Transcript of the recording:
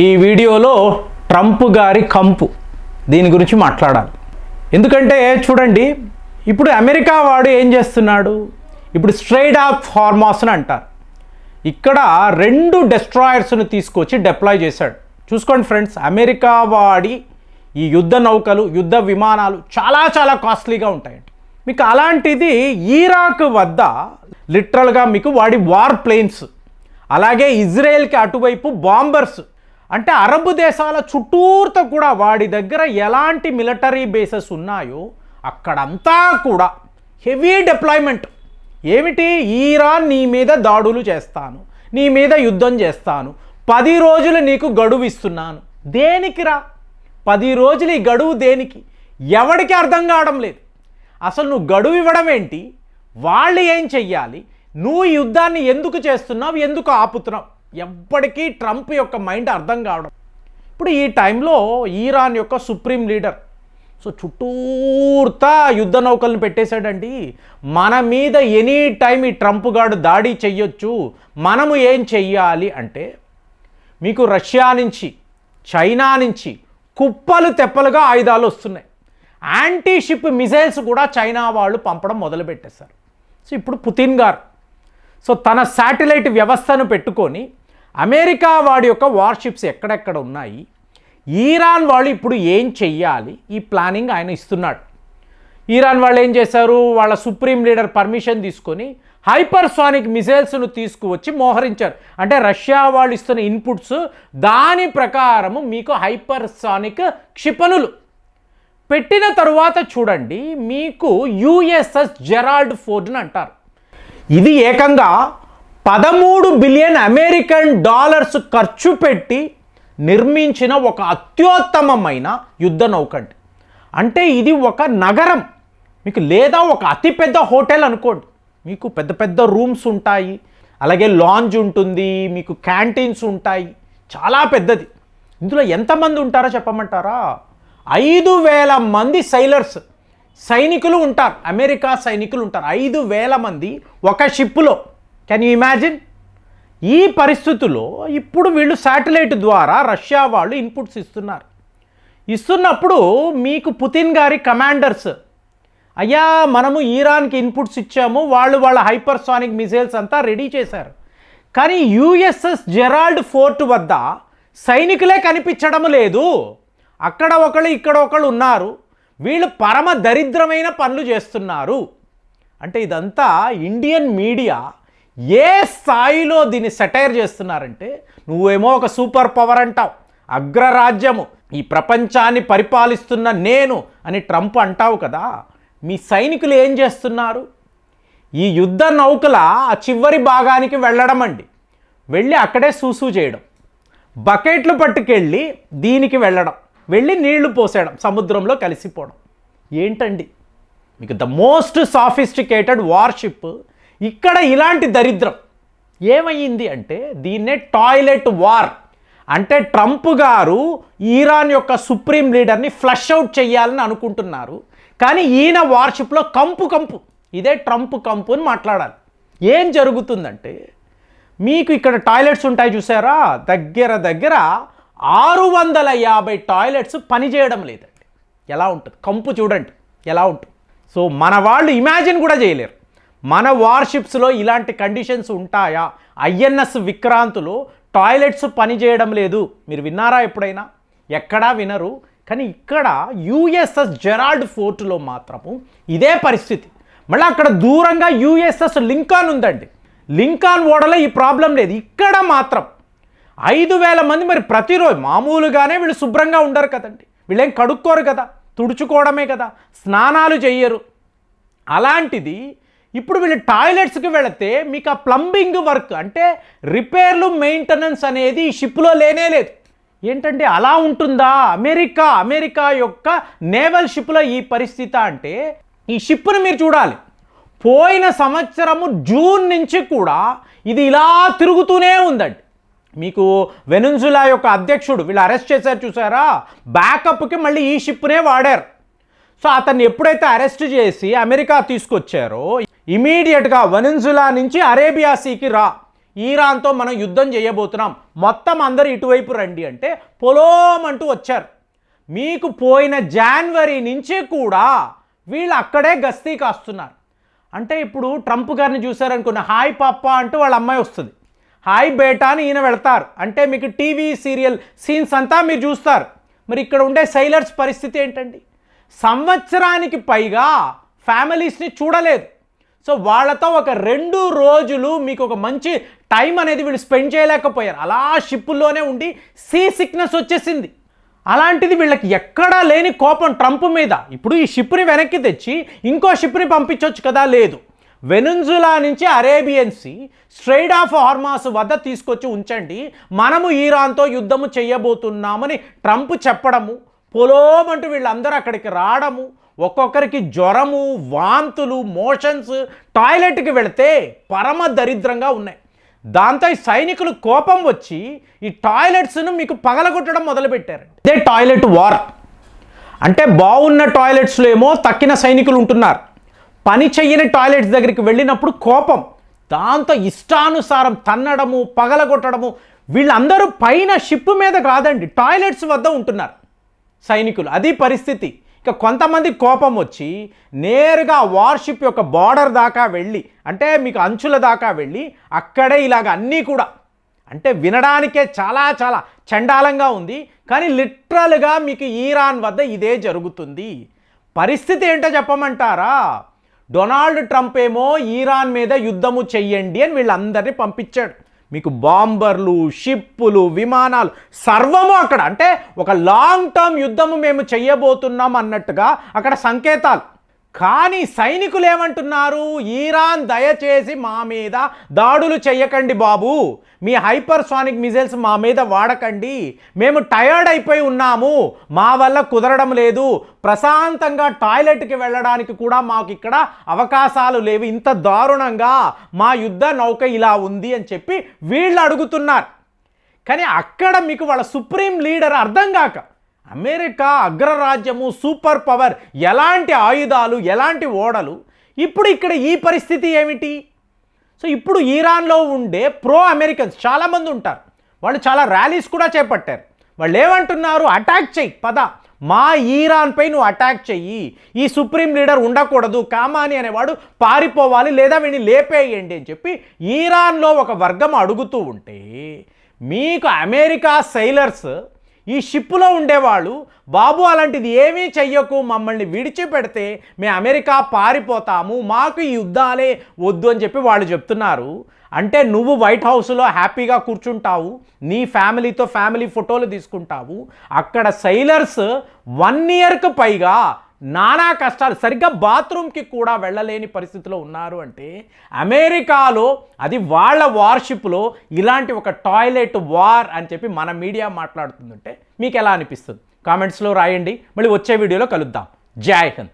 ఈ వీడియోలో ట్రంప్ గారి కంపు దీని గురించి మాట్లాడాలి. ఎందుకంటే చూడండి, ఇప్పుడు అమెరికా వాడు ఏం చేస్తున్నాడు, ఇప్పుడు స్ట్రెయిట్ ఆఫ్ హార్మాస్ అని అంటారు. ఇక్కడ 2 డెస్ట్రాయర్స్ను తీసుకొచ్చి డిప్లాయ్ చేశాడు. చూసుకోండి ఫ్రెండ్స్, అమెరికా వాడి ఈ యుద్ధ నౌకలు, యుద్ధ విమానాలు చాలా కాస్ట్లీగా ఉంటాయండి. మీకు అలాంటిది ఇరాక్ వద్ద లిటరల్గా మీకు వాడి వార్ ప్లేన్స్, అలాగే ఇజ్రాయెల్కి అటువైపు బాంబర్స్, అంటే అరబ్ దేశాల చుట్టూర్తో కూడా వాడి దగ్గర ఎలాంటి మిలిటరీ బేసెస్ ఉన్నాయో అక్కడంతా కూడా హెవీ డిప్లాయ్మెంట్. ఏమిటి, ఇరాన్ నీ మీద దాడులు చేస్తాను, నీ మీద యుద్ధం చేస్తాను, 10 రోజులు నీకు గడువు ఇస్తున్నాను. దేనికిరా 10 రోజులు? ఈ గడువు దేనికి? ఎవడికి అర్థం కావడం లేదు. అసలు నువ్వు గడువు ఇవ్వడం ఏంటి, వాళ్ళు ఏం చెయ్యాలి, నువ్వు యుద్ధాన్ని ఎందుకు చేస్తున్నావు, ఎందుకు ఆపుతున్నావు, ఎప్పటికీ ట్రంప్ యొక్క మైండ్ అర్థం కావడం. ఇప్పుడు ఈ టైంలో ఇరాన్ యొక్క సుప్రీం లీడర్ చుట్టూర్తా యుద్ధ నౌకలను పెట్టేశాడండి. మన మీద ఎనీ టైం ఈ ట్రంప్ గాడు దాడి చెయ్యొచ్చు. మనము ఏం చెయ్యాలి అంటే, మీకు రష్యా నుంచి, చైనా నుంచి కుప్పలు తెప్పలుగా ఆయుధాలు వస్తున్నాయి. యాంటీ షిప్ మిసైల్స్ కూడా చైనా వాళ్ళు పంపడం మొదలుపెట్టేశారు. ఇప్పుడు పుతిన్ గారు తన శాటిలైట్ వ్యవస్థను పెట్టుకొని అమెరికా వాడి యొక్క వార్షిప్స్ ఎక్కడెక్కడ ఉన్నాయి, ఇరాన్ వాళ్ళు ఇప్పుడు ఏం చెయ్యాలి, ఈ ప్లానింగ్ ఆయన ఇస్తున్నాడు. ఇరాన్ వాళ్ళు ఏం చేశారు, వాళ్ళ సుప్రీం లీడర్ పర్మిషన్ తీసుకొని హైపర్సానిక్ మిసైల్స్ను తీసుకువచ్చి మోహరించారు. అంటే రష్యా వాళ్ళు ఇస్తున్న ఇన్పుట్స్ దాని ప్రకారము మీకు హైపర్సానిక్ క్షిపణులు పెట్టిన తరువాత చూడండి, మీకు యుఎస్ఎస్ జెరాల్డ్ ఫోర్డ్ అంటారు. ఇది ఏకంగా 13 బిలియన్ అమెరికన్ డాలర్స్ ఖర్చు పెట్టి నిర్మించిన ఒక అత్యుత్తమమైన యుద్ధ నౌకండి. అంటే ఇది ఒక నగరం మీకు, లేదా ఒక అతిపెద్ద హోటల్ అనుకోండి. మీకు పెద్ద రూమ్స్ ఉంటాయి, అలాగే లాంజ్ ఉంటుంది, మీకు క్యాంటీన్స్ ఉంటాయి, చాలా పెద్దది. ఇందులో ఎంతమంది ఉంటారో చెప్పమంటారా? 5,000 మంది సైనికులు ఉంటారు, అమెరికా సైనికులు ఉంటారు. 5,000 మంది ఒక షిప్లో. Can you imagine? ఈ పరిస్థితుల్లో ఇప్పుడు వీళ్ళు శాటిలైట్ ద్వారా రష్యా వాళ్ళు ఇన్పుట్స్ ఇస్తున్నప్పుడు మీకు పుతిన్ గారి కమాండర్స్, అయ్యా మనము ఇరాన్కి ఇన్పుట్స్ ఇచ్చాము, వాళ్ళ హైపర్సానిక్ మిసైల్స్ అంతా రెడీ చేశారు, కానీ యుఎస్ఎస్ జెరాల్డ్ ఫోర్ట్ వద్ద సైనికులే కనిపించడం లేదు. అక్కడ ఒకళ్ళు ఇక్కడ ఒకళ్ళు ఉన్నారు, వీళ్ళు పరమ దరిద్రమైన పనులు చేస్తున్నారు. అంటే ఇదంతా ఇండియన్ మీడియా ఏ స్థాయిలో దీన్ని సెటైర్ చేస్తున్నారంటే, నువ్వేమో ఒక సూపర్ పవర్ అంటావు, అగ్రరాజ్యము, ఈ ప్రపంచాన్ని పరిపాలిస్తున్న నేను అని ట్రంప్ అంటావు కదా, మీ సైనికులు ఏం చేస్తున్నారు? ఈ యుద్ధ నౌకల ఆ చివరి భాగానికి వెళ్ళడం అండి, వెళ్ళి అక్కడే సూసు చేయడం, బకెట్లు పట్టుకెళ్ళి దీనికి వెళ్ళడం, వెళ్ళి నీళ్లు పోసేయడం, సముద్రంలో కలిసిపోవడం. ఏంటండి మీకు ద మోస్ట్ సాఫిస్టికేటెడ్ వార్షిప్, ఇక్కడ ఇలాంటి దరిద్రం ఏమయ్యింది అంటే, దీన్నే టాయిలెట్ వార్. అంటే ట్రంప్ గారు ఇరాన్ యొక్క సుప్రీం లీడర్ని ఫ్లష్ అవుట్ చేయాలని అనుకుంటున్నారు, కానీ ఈయన వార్షిప్లో కంపు, ఇదే ట్రంప్ కంపు అని మాట్లాడాలి. ఏం జరుగుతుందంటే, మీకు ఇక్కడ టాయిలెట్స్ ఉంటాయి చూసారా, దగ్గర 650 టాయిలెట్స్ పనిచేయడం లేదండి. ఎలా ఉంటుంది కంపు, చూడండి ఎలా ఉంటుంది. మన వాళ్ళు ఇమాజిన్ కూడా చేయలేరు. మన వార్షిప్స్లో ఇలాంటి కండిషన్స్ ఉంటాయా? ఐఎన్ఎస్ విక్రాంత్లో టాయిలెట్స్ పనిచేయడం లేదు, మీరు విన్నారా ఎప్పుడైనా? ఎక్కడా వినరు. కానీ ఇక్కడ యుఎస్ఎస్ జెరాల్డ్ ఫోర్ట్లో మాత్రము ఇదే పరిస్థితి. మళ్ళీ అక్కడ దూరంగా యుఎస్ఎస్ లింకాన్ ఉందండి, లింకాన్ ఓడలో ఈ ప్రాబ్లం లేదు. ఇక్కడ మాత్రం 5,000 మంది. మరి ప్రతిరోజు మామూలుగానే వీళ్ళు శుభ్రంగా ఉండరు కదండి, వీళ్ళేం కడుక్కోరు కదా, తుడుచుకోవడమే కదా, స్నానాలు చెయ్యరు. అలాంటిది ఇప్పుడు వీళ్ళు టాయిలెట్స్కి వెళితే మీకు ఆ ప్లంబింగ్ వర్క్, అంటే రిపేర్లు, మెయింటెనెన్స్ అనేది ఈ షిప్లో లేనే లేదు. ఏంటంటే అలా ఉంటుందా? అమెరికా యొక్క నేవల్ షిప్లో ఈ పరిస్థితి. అంటే ఈ షిప్ను మీరు చూడాలి, పోయిన సంవత్సరము జూన్ నుంచి కూడా ఇది ఇలా తిరుగుతూనే ఉందండి. మీకు వెనుజులా యొక్క అధ్యక్షుడు వీళ్ళు అరెస్ట్ చేశారు చూసారా, బ్యాకప్కి మళ్ళీ ఈ షిప్నే వాడారు. అతన్ని ఎప్పుడైతే అరెస్ట్ చేసి అమెరికా తీసుకొచ్చారో, ఇమీడియట్గా వెనుజులా నుంచి అరేబియా సీకి రా, ఈరాన్తో మనం యుద్ధం చేయబోతున్నాం, మొత్తం అందరూ ఇటువైపు రండి అంటే పొలోమంటూ వచ్చారు. మీకు పోయిన జనవరి నుంచి కూడా వీళ్ళు అక్కడే గస్తీ కాస్తున్నారు. అంటే ఇప్పుడు ట్రంప్ గారిని చూసారనుకున్న హాయ్ పాప అంటూ వాళ్ళ అమ్మాయి వస్తుంది, హాయ్ బేటా అని ఈయన వెళ్తారు. అంటే మీకు టీవీ సీరియల్ సీన్స్ అంతా మీరు చూస్తారు. మరి ఇక్కడ ఉండే సైలర్స్ పరిస్థితి ఏంటండి? సంవత్సరానికి పైగా ఫ్యామిలీస్ని చూడలేదు. సో వాళ్ళతో ఒక 2 రోజులు మీకు ఒక మంచి టైం అనేది వీళ్ళు స్పెండ్ చేయలేకపోయారు. అలా షిప్పుల్లోనే ఉండి సీ సిక్నెస్ వచ్చేసింది. అలాంటిది వీళ్ళకి ఎక్కడా లేని కోపం ట్రంప్ మీద. ఇప్పుడు ఈ షిప్ని వెనక్కి తెచ్చి ఇంకో షిప్ని పంపించవచ్చు కదా, లేదు. వెనుజులా నుంచి Arabian sea, strait of Hormuz వద్ద తీసుకొచ్చి ఉంచండి, మనము ఈరాన్తో యుద్ధము చేయబోతున్నామని ట్రంప్ చెప్పడము, పొలోమంటూ వీళ్ళందరూ అక్కడికి రావడము, ఒక్కొక్కరికి జ్వరము, వాంతులు, మోషన్స్, టాయిలెట్కి వెళితే పరమ దరిద్రంగా ఉన్నాయి. దాంతో ఈ సైనికులు కోపం వచ్చి ఈ టాయిలెట్స్ను మీకు పగలగొట్టడం మొదలుపెట్టారండి. ఇదే టాయిలెట్ వార్. అంటే బాగున్న టాయిలెట్స్లో ఏమో తక్కిన సైనికులు ఉంటున్నారు, పని చెయ్యని టాయిలెట్స్ దగ్గరికి వెళ్ళినప్పుడు కోపం, దాంతో ఇష్టానుసారం తన్నడము, పగలగొట్టడము. వీళ్ళందరూ పైన షిప్ మీద కాదండి, టాయిలెట్స్ వద్ద ఉంటున్నారు సైనికులు. అది పరిస్థితి. ఇక కొంతమంది కోపం వచ్చి నేరుగా వార్షిప్ యొక్క బార్డర్ దాకా వెళ్ళి, అంటే మీకు అంచుల దాకా వెళ్ళి అక్కడే ఇలాగ అన్నీ కూడా, అంటే వినడానికే చాలా చాలా చండాలంగా ఉంది, కానీ లిటరల్గా మీకు ఈరాన్ వద్ద ఇదే జరుగుతుంది. పరిస్థితి ఏంటో చెప్పమంటారా? డొనాల్డ్ ట్రంప్ ఏమో ఈరాన్ మీద యుద్ధము చెయ్యండి అని వీళ్ళందరినీ పంపించాడు. మీకు బాంబర్లు, షిప్పులు, విమానాలు సర్వము అక్కడ. అంటే ఒక లాంగ్ టర్మ్ యుద్ధము మేము చెయ్యబోతున్నాం అన్నట్టుగా అక్కడ సంకేతాలు. కానీ సైనికులు ఏమంటున్నారు? ఈరాన్ దయచేసి మా మీద దాడులు చెయ్యకండి బాబు, మీ హైపర్సానిక్ మిజైల్స్ మా మీద వాడకండి, మేము టయర్డ్ అయిపోయి ఉన్నాము, మా వల్ల కుదరడం లేదు, ప్రశాంతంగా టాయిలెట్కి వెళ్ళడానికి కూడా మాకు ఇక్కడ అవకాశాలు లేవు, ఇంత దారుణంగా మా యుద్ధ నౌక ఇలా ఉంది అని చెప్పి వీళ్ళు అడుగుతున్నారు. కానీ అక్కడ మీకు వాళ్ళ సుప్రీం లీడర్ అర్థం కాక, అమెరికా అగ్రరాజ్యము, సూపర్ పవర్, ఎలాంటి ఆయుధాలు, ఎలాంటి ఓడలు, ఇప్పుడు ఇక్కడ ఈ పరిస్థితి ఏమిటి? సో ఇప్పుడు ఈరాన్లో ఉండే ప్రో అమెరికన్స్ చాలామంది ఉంటారు, వాళ్ళు చాలా ర్యాలీస్ కూడా చేపట్టారు. వాళ్ళు ఏమంటున్నారు? అటాక్ చెయ్యి, పద మా ఈరాన్పై నువ్వు అటాక్ చెయ్యి, ఈ సుప్రీం లీడర్ ఉండకూడదు, కామాని అనేవాడు పారిపోవాలి, లేదా వీడిని లేపేయండి అని చెప్పి ఈరాన్లో ఒక వర్గం అడుగుతూ ఉంటే, మీకు అమెరికా సైలర్స్, ఈ షిప్పులో ఉండేవాళ్ళు, బాబు అలాంటిది ఏమీ చెయ్యకు, మమ్మల్ని విడిచిపెడితే మేము అమెరికా పారిపోతాము, మాకు ఈ యుద్ధాలే వద్దు అని చెప్పి వాళ్ళు చెప్తున్నారు. అంటే నువ్వు వైట్ హౌస్లో హ్యాపీగా కూర్చుంటావు, నీ ఫ్యామిలీతో ఫ్యామిలీ ఫోటోలు తీసుకుంటావు, అక్కడ సైలర్స్ 1 ఇయర్కు పైగా నానా కష్టాలు, సరిగ్గా బాత్రూమ్కి కూడా వెళ్ళలేని పరిస్థితిలో ఉన్నారు. అంటే అమెరికాలో, అది వాళ్ళ వార్షిప్లో ఇలాంటి ఒక టాయిలెట్ వార్ అని చెప్పి మన మీడియా మాట్లాడుతుందంటే మీకు ఎలా అనిపిస్తుంది? కామెంట్స్లో రాయండి. మళ్ళీ వచ్చే వీడియోలో కలుద్దాం. జై హింద్.